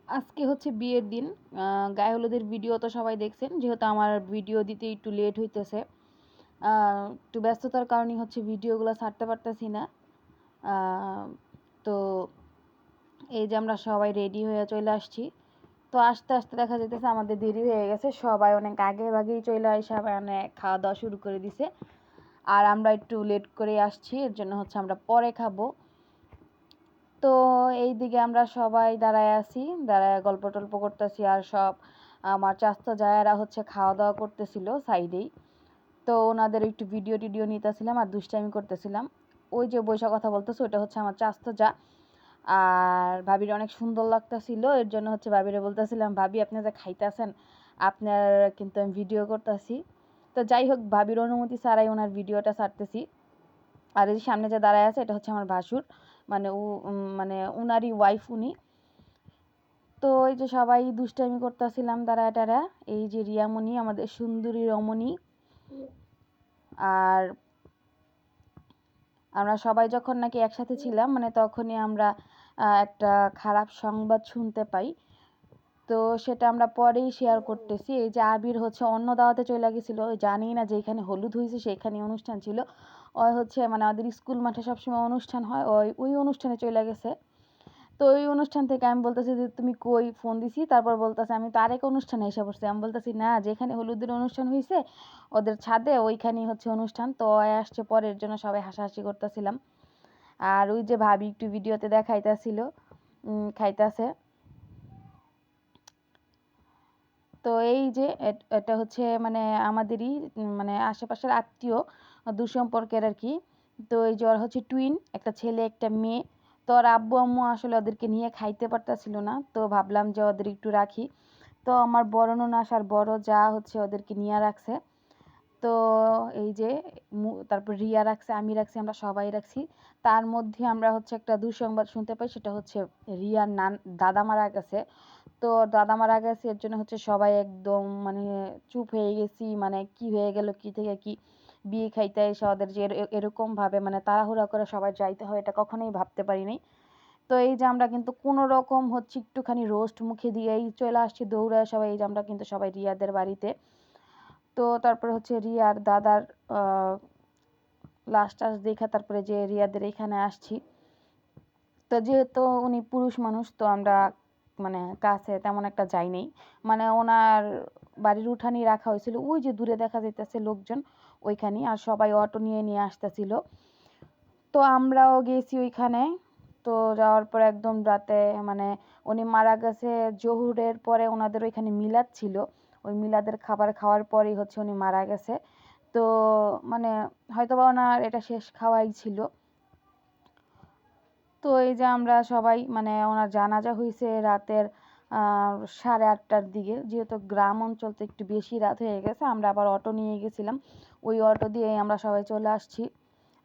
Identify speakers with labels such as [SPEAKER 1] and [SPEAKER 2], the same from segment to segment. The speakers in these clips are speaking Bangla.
[SPEAKER 1] আজকে হচ্ছে বিয়ের দিন। গায়ে হলুদের ভিডিও তো সবাই দেখছেন। যেহেতু আমার ভিডিও দিতে একটু লেট হইতেছে, একটু ব্যস্ততার কারণেই হচ্ছে ভিডিওগুলো ছাড়তে পারতেছি না। তো এই যে আমরা সবাই রেডি হয়ে চলে আসছি। তো আস্তে আস্তে দেখা যেতেছে আমাদের দেরি হয়ে গেছে, সবাই অনেক আগে ভাগেই চলে আসে, সবাই অনেক খাওয়া দাওয়া শুরু করে দিছে। আর আমরা একটু লেট করে আসছি, এর জন্য হচ্ছে আমরা পরে খাবো। তো এই দিকে আমরা সবাই দাঁড়ায় আছি, দাঁড়ায় গল্প টল্প করতেছি, আর সব আমার চাচতো জায়েরা হচ্ছে খাওয়া দাওয়া করতেছিল সাইডেই। তো ওনাদের একটু ভিডিও টিডিও নিতেছিলাম আর দুষ্টামি করতেছিলাম। ওই যে বৈশা কথা বলতেছে ওটা হচ্ছে আমার চাচতো যা। আর ভাবির অনেক সুন্দর লাগতেছিল, এর জন্য হচ্ছে ভাবিরে বলতেছিলাম, ভাবি আপনি যে খাইতেছেন আপনার কিন্তু আমি ভিডিও করতেছি। তো যাই হোক, ভাবির অনুমতি ছাড়াই ওনার ভিডিওটা ছাড়তেছি। আর এই সামনে যে দাঁড়ায় আছে এটা হচ্ছে আমার ভাসুর, মানে ও মানে উনারই ওয়াইফ উনি। তো এই যে সবাই দুষ্টামি করতেছিলাম দাঁড়ায় টারা। এই যে রিয়ামণি আমাদের সুন্দরী রমণী। আর আমরা সবাই যখন নাকি একসাথে ছিলাম মানে তখনই আমরা একটা খারাপ সংবাদ শুনতে পাই। তো সেটা আমরা পরেই শেয়ার করতেছি। এই যে আবির হচ্ছে অন্য দাওয়াতে চলে গেছিল, জানি না যে এখানে হলুদ হয়েছে সেখানে অনুষ্ঠান ছিল। ওই হচ্ছে মানে আমাদের স্কুল মাঠে সবসময় অনুষ্ঠান হয়, ওই অনুষ্ঠানে চলে গেছে। তো ওই অনুষ্ঠান থেকে আমি বলতেছি যে তুমি কই, ফোন দিছি, তারপর বলতেছে আমি তো আরেক অনুষ্ঠানে এসে পড়ছি। আমি বলতেছি না, যেখানে হলুদের অনুষ্ঠান হয়েছে ওদের ছাদে ওইখানেই হচ্ছে অনুষ্ঠান। তো আসছে পরের জন্য সবাই হাসাহাসি করতেছিলাম। আর ওই যে ভাবি একটু ভিডিওতে দেখাইতেছিল খাইতেছে। তো এই যে এটা হচ্ছে মানে আমাদেরই মানে আশেপাশের আত্মীয়, দুঃসম্পর্কের আর কি। তো এই যে ওরা হচ্ছে টুইন, একটা ছেলে একটা মেয়ে। তো ওর আব্বু আম্মু আসলে ওদেরকে নিয়ে খাইতে পারতাছিল না, তো ভাবলাম যে ওদের একটু রাখি। তো আমার বড় ননাস আর বড় যা হচ্ছে ওদেরকে নিয়ে রাখছে। তো এই যে তারপর রিয়া রাখছে, আমি রাখছি, আমরা সবাই রাখছি। তার মধ্যে আমরা হচ্ছে একটা দুঃসংবাদ শুনতে পাই, সেটা হচ্ছে রিয়ার দাদা মারা গেছে। তো দাদা মারা গেছে এর জন্য হচ্ছে সবাই একদম মানে চুপ হয়ে গেছি, মানে কি হয়ে গেল, কি থেকে কি বিয়ে খাইতে এসে ওদের যে এরকম ভাবে মানে তাড়াহুড়া করে সবাই যাইতে হয় এটা কখনোই ভাবতে পারিনি। তো এই যে আমরা কিন্তু কোনো রকম হচ্ছে একটুখানি রোস্ট মুখে দিয়েই চলে আসছি দৌড়ায় সবাই। এই যে আমরা কিন্তু সবাই রিয়াদের বাড়িতে। তো তারপরে হচ্ছে রিয়ার দাদার লাস্ট টাস্ট দেখা তারপরে যে রিয়াদের এখানে আসছি। তো যেহেতু উনি পুরুষ মানুষ তো আমরা মানে কাছে তেমন একটা যাইনি, মানে ওনার বাড়ির উঠানেই রাখা হয়েছিল, ওই যে দূরে দেখা যাইতেছে লোকজন ওইখানে, আর সবাই অটো নিয়ে নিয়ে আসতেছিল। তো আমরাও গেছি ওইখানে। তো যাওয়ার পর একদম রাতে মানে উনি মারা গেছে জোহরের পরে, ওনাদের ওইখানে মিলাদ ছিল, ওই মিলাদের খাবার খাওয়ার পরেই হচ্ছে উনি মারা গেছে। তো মানে হয়তোবা ওনার এটা শেষ খাওয়াই ছিল। তো এই যে আমরা সবাই মানে ওনার জানাজা হয়েছে রাতের 8:30টার দিকে। যেহেতু গ্রাম অঞ্চল তো একটু বেশি রাত হয়ে গেছে, আমরা আবার অটো নিয়ে গেছিলাম, ওই অটো দিয়ে আমরা সবাই চলে আসছি।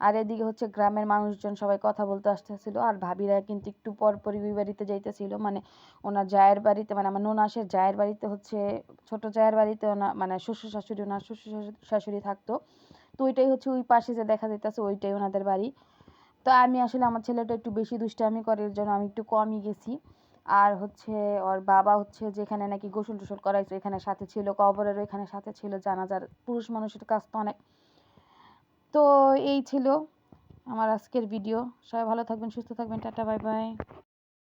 [SPEAKER 1] আর এদিকে হচ্ছে গ্রামের মানুষজন সবাই কথা বলতে আসতেছিল, আর ভাবিরা কিন্তু একটু পর পরই ওই বাড়িতে যাইতেছিল, মানে ওনার জায়ের বাড়িতে, মানে আমার ননাসের জায়ের বাড়িতে হচ্ছে ছোট জায়ের বাড়িতে ওনার মানে শ্বশুর শাশুড়ি, ওনার শ্বশুর শাশুড়ি থাকতো। তো ওইটাই হচ্ছে ওই পাশে যে দেখা যাইতেছে ওইটাই ওনাদের বাড়ি। তো আমি আসলে আমার ছেলেটা একটু বেশি দুষ্টামি করে এর জন্য আমি একটু কমই গেছি। আর হচ্ছে ওর বাবা হচ্ছে যেখানে নাকি গোসল টোসল করাইছে এখানে সাথে ছিল, কবরের ওইখানে সাথে ছিল, জানাজার পুরুষ মানুষের কাজ তো অনেক। তো এই ছিল আমার আজকের ভিডিও। সবাই ভালো থাকবেন, সুস্থ থাকবেন, টাটা বাই বাই।